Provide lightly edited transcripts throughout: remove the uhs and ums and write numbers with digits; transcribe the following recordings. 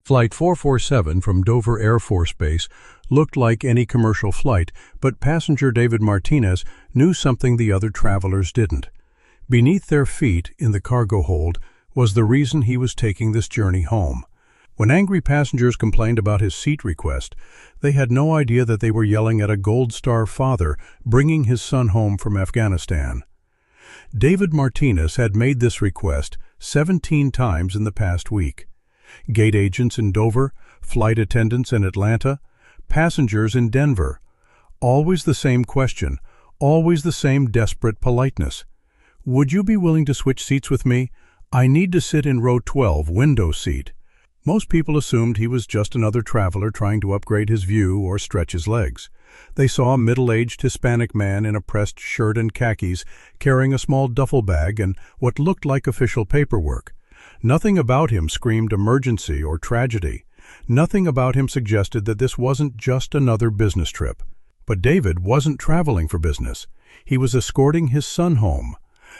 Flight 447 from Dover Air Force Base looked like any commercial flight, but passenger David Martinez knew something the other travelers didn't. Beneath their feet, in the cargo hold, was the reason he was taking this journey home. When angry passengers complained about his seat request, they had no idea that they were yelling at a Gold Star father bringing his son home from Afghanistan. David Martinez had made this request 17 times in the past week. Gate agents in Dover, flight attendants in Atlanta, passengers in Denver. Always the same question, always the same desperate politeness. Would you be willing to switch seats with me? I need to sit in row 12, window seat. Most people assumed he was just another traveler trying to upgrade his view or stretch his legs. They saw a middle-aged Hispanic man in a pressed shirt and khakis carrying a small duffel bag and what looked like official paperwork. Nothing about him screamed emergency or tragedy. Nothing about him suggested that this wasn't just another business trip. But David wasn't traveling for business. He was escorting his son home.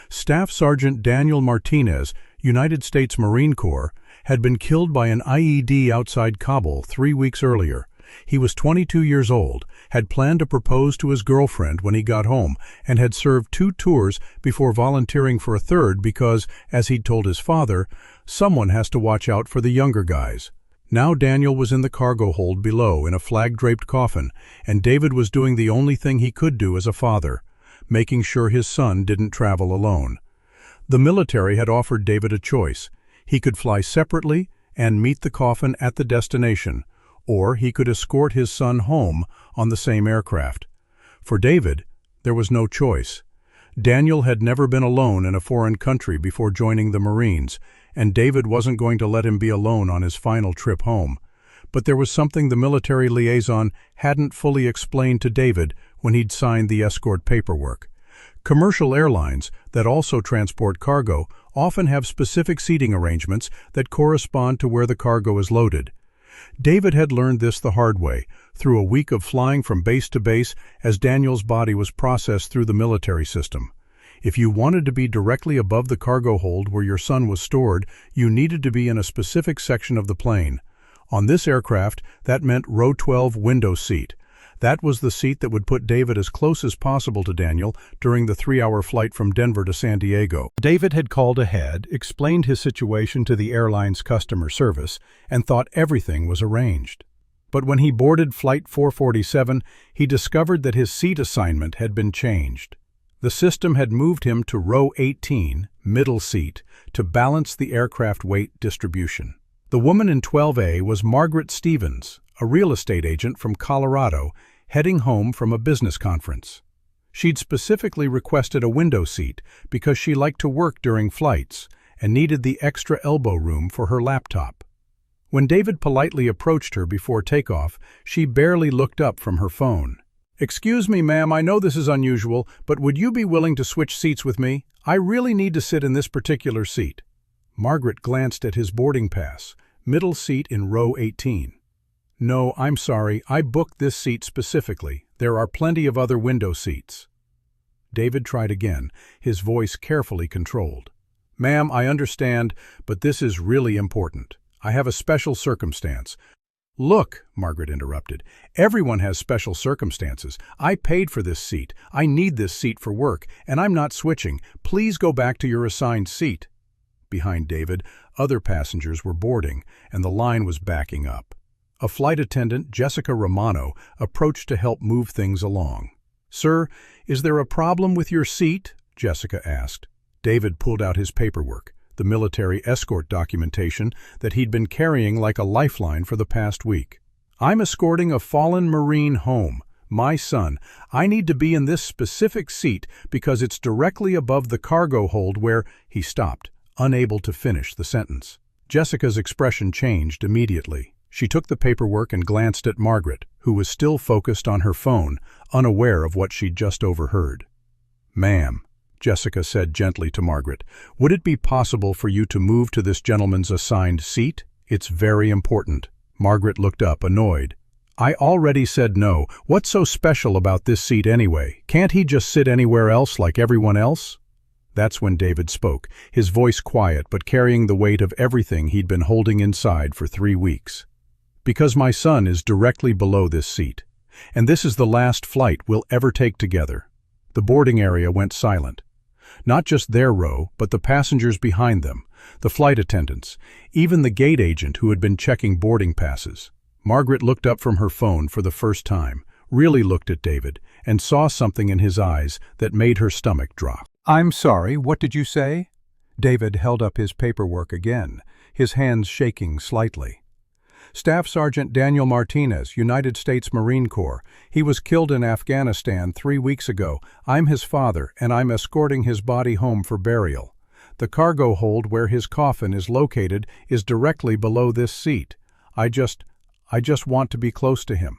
Staff Sergeant Daniel Martinez, United States Marine Corps, had been killed by an IED outside Kabul 3 weeks earlier. He was 22 years old, had planned to propose to his girlfriend when he got home, and had served 2 tours before volunteering for a third because, as he'd told his father, someone has to watch out for the younger guys. Now Daniel was in the cargo hold below in a flag-draped coffin, and David was doing the only thing he could do as a father, making sure his son didn't travel alone. The military had offered David a choice. He could fly separately and meet the coffin at the destination, or he could escort his son home on the same aircraft. For David, there was no choice. Daniel had never been alone in a foreign country before joining the Marines, and David wasn't going to let him be alone on his final trip home. But there was something the military liaison hadn't fully explained to David when he'd signed the escort paperwork. Commercial airlines that also transport cargo often have specific seating arrangements that correspond to where the cargo is loaded. David had learned this the hard way, through a week of flying from base to base as Daniel's body was processed through the military system. If you wanted to be directly above the cargo hold where your son was stored, you needed to be in a specific section of the plane. On this aircraft, that meant row 12 window seat. That was the seat that would put David as close as possible to Daniel during the 3-hour flight from Denver to San Diego. David had called ahead, explained his situation to the airline's customer service, and thought everything was arranged. But when he boarded Flight 447, he discovered that his seat assignment had been changed. The system had moved him to row 18, middle seat, to balance the aircraft weight distribution. The woman in 12A was Margaret Stevens, a real estate agent from Colorado, heading home from a business conference. She'd specifically requested a window seat because she liked to work during flights and needed the extra elbow room for her laptop. When David politely approached her before takeoff, she barely looked up from her phone. "Excuse me, ma'am, I know this is unusual, but would you be willing to switch seats with me? I really need to sit in this particular seat." Margaret glanced at his boarding pass, middle seat in row 18. "No, I'm sorry, I booked this seat specifically. There are plenty of other window seats." David tried again, his voice carefully controlled. "Ma'am, I understand, but this is really important. I have a special circumstance." "Look," Margaret interrupted, "everyone has special circumstances. I paid for this seat. I need this seat for work, and I'm not switching. Please go back to your assigned seat." Behind David, other passengers were boarding, and the line was backing up. A flight attendant, Jessica Romano, approached to help move things along. "Sir, is there a problem with your seat?" Jessica asked. David pulled out his paperwork, the military escort documentation that he'd been carrying like a lifeline for the past week. "I'm escorting a fallen Marine home, my son. I need to be in this specific seat because it's directly above the cargo hold where—" He stopped, unable to finish the sentence. Jessica's expression changed immediately. She took the paperwork and glanced at Margaret, who was still focused on her phone, unaware of what she'd just overheard. "Ma'am," Jessica said gently to Margaret, "would it be possible for you to move to this gentleman's assigned seat? It's very important." Margaret looked up, annoyed. "I already said no. What's so special about this seat anyway? Can't he just sit anywhere else like everyone else?" That's when David spoke, his voice quiet but carrying the weight of everything he'd been holding inside for 3 weeks. Because my son is directly below this seat, and this is the last flight we'll ever take together. The boarding area went silent. Not just their row, but the passengers behind them, the flight attendants, even the gate agent who had been checking boarding passes. Margaret looked up from her phone for the first time, really looked at David, and saw something in his eyes that made her stomach drop. "I'm sorry, what did you say?" David held up his paperwork again, his hands shaking slightly. "Staff Sergeant Daniel Martinez, United States Marine Corps. He was killed in Afghanistan 3 weeks ago. I'm his father, and I'm escorting his body home for burial. The cargo hold where his coffin is located is directly below this seat. I just want to be close to him."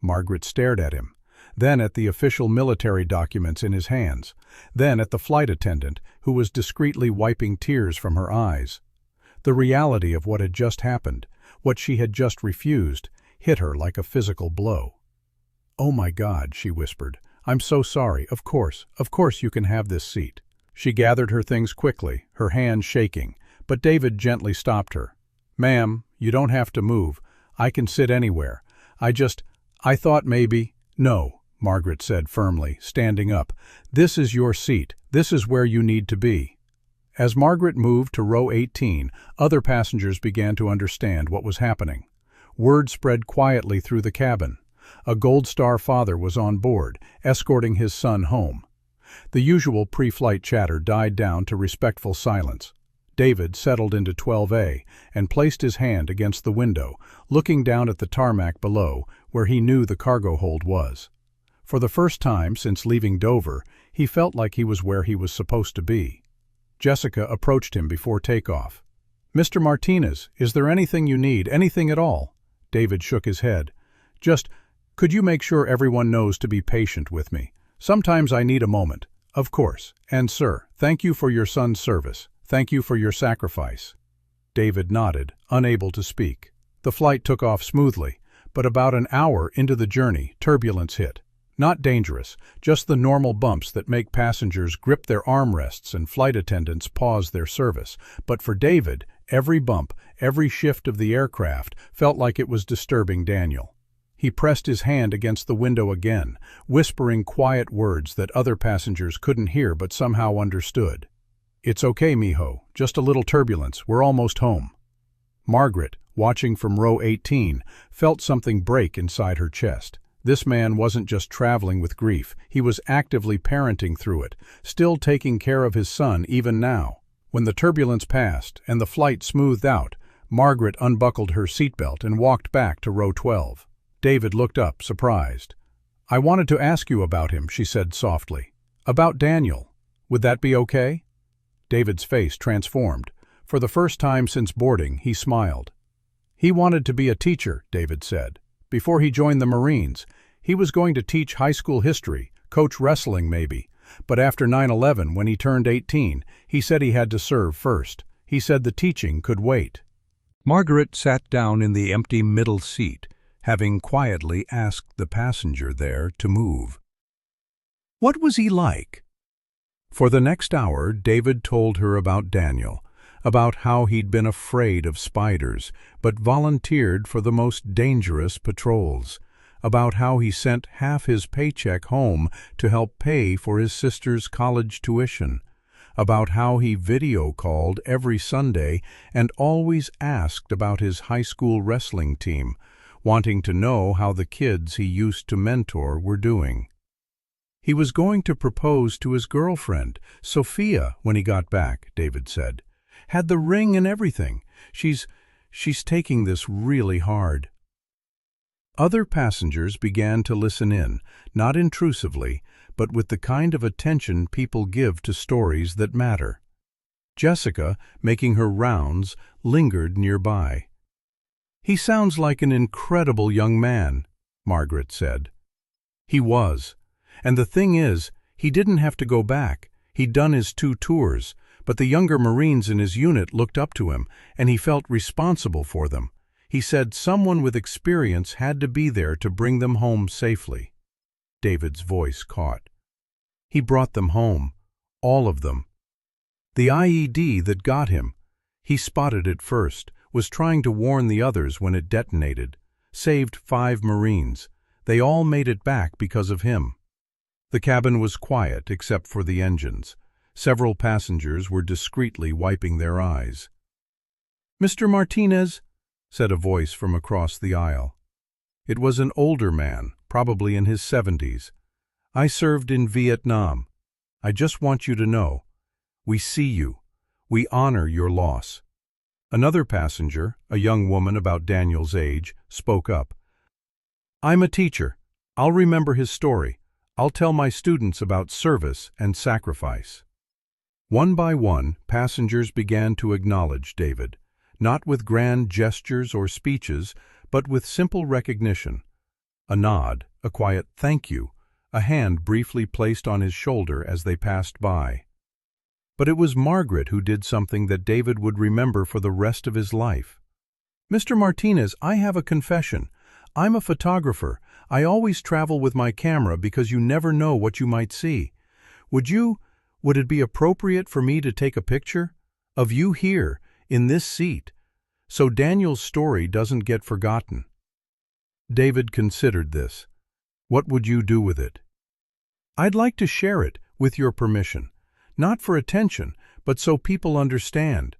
Margaret stared at him, then at the official military documents in his hands, then at the flight attendant, who was discreetly wiping tears from her eyes. The reality of what had just happened, what she had just refused, hit her like a physical blow. "Oh my God," she whispered. "I'm so sorry. Of course you can have this seat." She gathered her things quickly, her hands shaking, but David gently stopped her. "Ma'am, you don't have to move. I can sit anywhere. I thought maybe—" "No," Margaret said firmly, standing up. "This is your seat. This is where you need to be." As Margaret moved to row 18, other passengers began to understand what was happening. Word spread quietly through the cabin. A Gold Star father was on board, escorting his son home. The usual pre-flight chatter died down to respectful silence. David settled into 12A and placed his hand against the window, looking down at the tarmac below, where he knew the cargo hold was. For the first time since leaving Dover, he felt like he was where he was supposed to be. Jessica approached him before takeoff. "Mr. Martinez, is there anything you need, anything at all?" David shook his head. Could you make sure everyone knows to be patient with me? Sometimes I need a moment." "Of course. And sir, thank you for your son's service. Thank you for your sacrifice." David nodded, unable to speak. The flight took off smoothly, but about an hour into the journey, turbulence hit. Not dangerous, just the normal bumps that make passengers grip their armrests and flight attendants pause their service. But for David, every bump, every shift of the aircraft felt like it was disturbing Daniel. He pressed his hand against the window again, whispering quiet words that other passengers couldn't hear but somehow understood. "It's okay, mijo, just a little turbulence, we're almost home." Margaret, watching from row 18, felt something break inside her chest. This man wasn't just traveling with grief, he was actively parenting through it, still taking care of his son even now. When the turbulence passed and the flight smoothed out, Margaret unbuckled her seatbelt and walked back to row 12. David looked up, surprised. "I wanted to ask you about him," she said softly. "About Daniel. Would that be okay?" David's face transformed. For the first time since boarding, he smiled. "He wanted to be a teacher," David said. "Before he joined the Marines, he was going to teach high school history, coach wrestling maybe. But after 9/11, when he turned 18, he said he had to serve first. He said the teaching could wait." Margaret sat down in the empty middle seat, having quietly asked the passenger there to move. What was he like? For the next hour, David told her about Daniel, about how he'd been afraid of spiders, but volunteered for the most dangerous patrols, about how he sent half his paycheck home to help pay for his sister's college tuition, about how he video called every Sunday and always asked about his high school wrestling team, wanting to know how the kids he used to mentor were doing. He was going to propose to his girlfriend, Sophia, when he got back, David said. Had the ring and everything. She's taking this really hard. Other passengers began to listen in, not intrusively, but with the kind of attention people give to stories that matter. Jessica, making her rounds, lingered nearby. "He sounds like an incredible young man," Margaret said. He was. And the thing is, he didn't have to go back. He'd done his 2 tours, but the younger Marines in his unit looked up to him, and he felt responsible for them. He said someone with experience had to be there to bring them home safely. David's voice caught. He brought them home, all of them, The IED that got him. He spotted it first, was trying to warn the others when it detonated. Saved 5 Marines. They all made it back because of him. The cabin was quiet except for the engines. Several passengers were discreetly wiping their eyes. "Mr. Martinez," said a voice from across the aisle. It was an older man, probably in his 70s. "I served in Vietnam. I just want you to know. We see you. We honor your loss." Another passenger, a young woman about Daniel's age, spoke up. "I'm a teacher. I'll remember his story. I'll tell my students about service and sacrifice." One by one, passengers began to acknowledge David, not with grand gestures or speeches, but with simple recognition. A nod, a quiet thank you, a hand briefly placed on his shoulder as they passed by. But it was Margaret who did something that David would remember for the rest of his life. "Mr. Martinez, I have a confession. I'm a photographer. I always travel with my camera because you never know what you might see. Would it be appropriate for me to take a picture of you here, in this seat, so Daniel's story doesn't get forgotten?" David considered this. "What would you do with it?" "I'd like to share it, with your permission. Not for attention, but so people understand.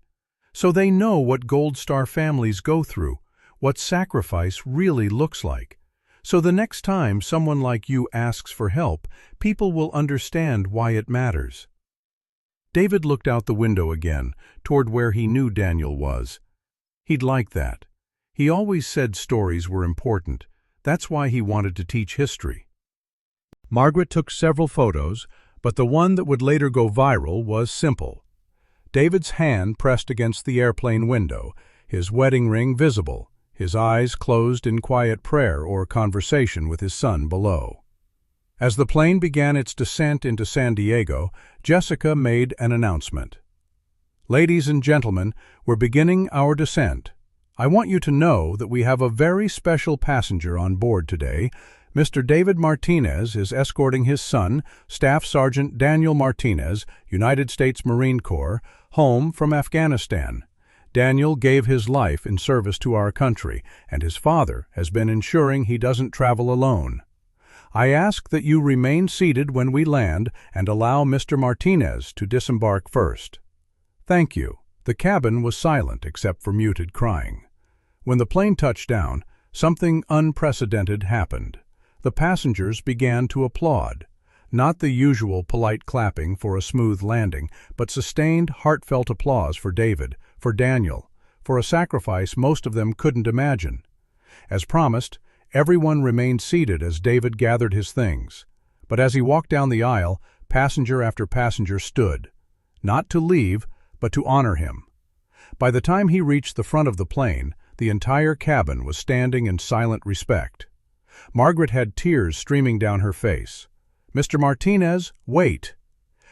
So they know what Gold Star families go through, what sacrifice really looks like. So the next time someone like you asks for help, people will understand why it matters." David looked out the window again, toward where he knew Daniel was. He'd like that. He always said stories were important. That's why he wanted to teach history. Margaret took several photos, but the one that would later go viral was simple. David's hand pressed against the airplane window, his wedding ring visible, his eyes closed in quiet prayer or conversation with his son below. As the plane began its descent into San Diego, Jessica made an announcement. "Ladies and gentlemen, we're beginning our descent. I want you to know that we have a very special passenger on board today. Mr. David Martinez is escorting his son, Staff Sergeant Daniel Martinez, United States Marine Corps, home from Afghanistan. Daniel gave his life in service to our country, and his father has been ensuring he doesn't travel alone. I ask that you remain seated when we land and allow Mr. Martinez to disembark first. Thank you." The cabin was silent except for muted crying. When the plane touched down, something unprecedented happened. The passengers began to applaud. Not the usual polite clapping for a smooth landing, but sustained, heartfelt applause for David, for Daniel, for a sacrifice most of them couldn't imagine. As promised, everyone remained seated as David gathered his things. But as he walked down the aisle, passenger after passenger stood, not to leave, but to honor him. By the time he reached the front of the plane, the entire cabin was standing in silent respect. Margaret had tears streaming down her face. "Mr. Martinez, wait!"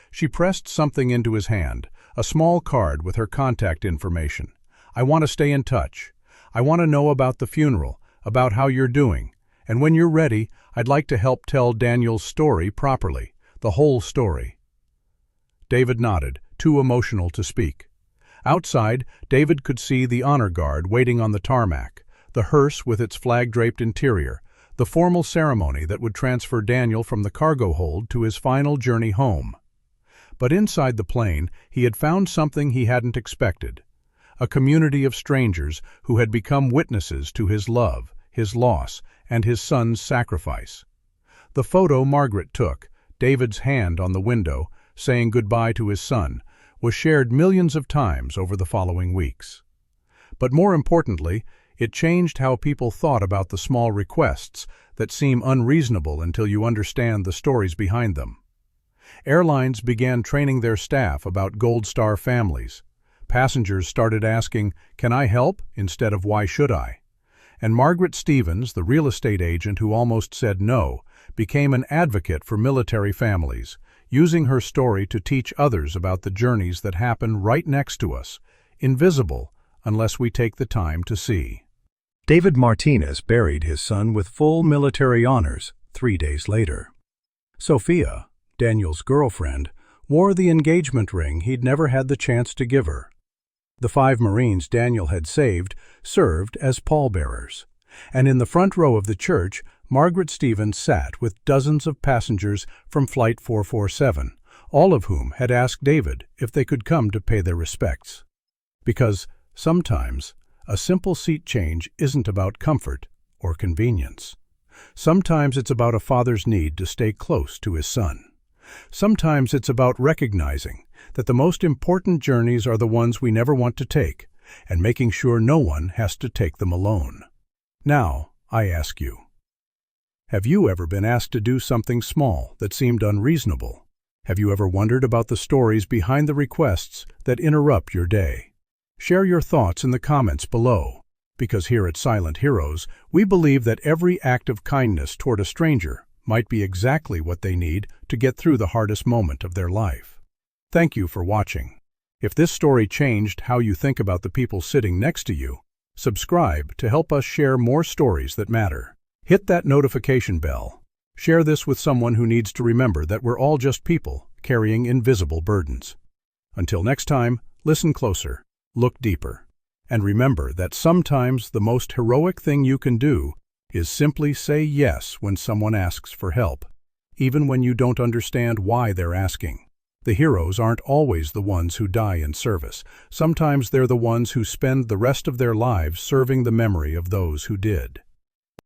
She pressed something into his hand, a small card with her contact information. "I want to stay in touch. I want to know about the funeral, about how you're doing. And when you're ready, I'd like to help tell Daniel's story properly, the whole story." David nodded, too emotional to speak. Outside, David could see the honor guard waiting on the tarmac, the hearse with its flag-draped interior, the formal ceremony that would transfer Daniel from the cargo hold to his final journey home. But inside the plane, he had found something he hadn't expected. A community of strangers who had become witnesses to his love, his loss, and his son's sacrifice. The photo Margaret took, David's hand on the window, saying goodbye to his son, was shared millions of times over the following weeks. But more importantly, it changed how people thought about the small requests that seem unreasonable until you understand the stories behind them. Airlines began training their staff about Gold Star families. Passengers started asking, "Can I help?" instead of "Why should I?" And Margaret Stevens, the real estate agent who almost said no, became an advocate for military families, using her story to teach others about the journeys that happen right next to us, invisible unless we take the time to see. David Martinez buried his son with full military honors 3 days later. Sophia, Daniel's girlfriend, wore the engagement ring he'd never had the chance to give her. The 5 Marines Daniel had saved served as pallbearers, and in the front row of the church, Margaret Stevens sat with dozens of passengers from Flight 447, all of whom had asked David if they could come to pay their respects. Because sometimes a simple seat change isn't about comfort or convenience. Sometimes it's about a father's need to stay close to his son. Sometimes it's about recognizing that the most important journeys are the ones we never want to take, and making sure no one has to take them alone. Now, I ask you, have you ever been asked to do something small that seemed unreasonable? Have you ever wondered about the stories behind the requests that interrupt your day? Share your thoughts in the comments below, because here at Silent Heroes, we believe that every act of kindness toward a stranger might be exactly what they need to get through the hardest moment of their life. Thank you for watching. If this story changed how you think about the people sitting next to you, subscribe to help us share more stories that matter. Hit that notification bell. Share this with someone who needs to remember that we're all just people carrying invisible burdens. Until next time, listen closer, look deeper, and remember that sometimes the most heroic thing you can do is simply say yes when someone asks for help, even when you don't understand why they're asking. The heroes aren't always the ones who die in service. Sometimes they're the ones who spend the rest of their lives serving the memory of those who did.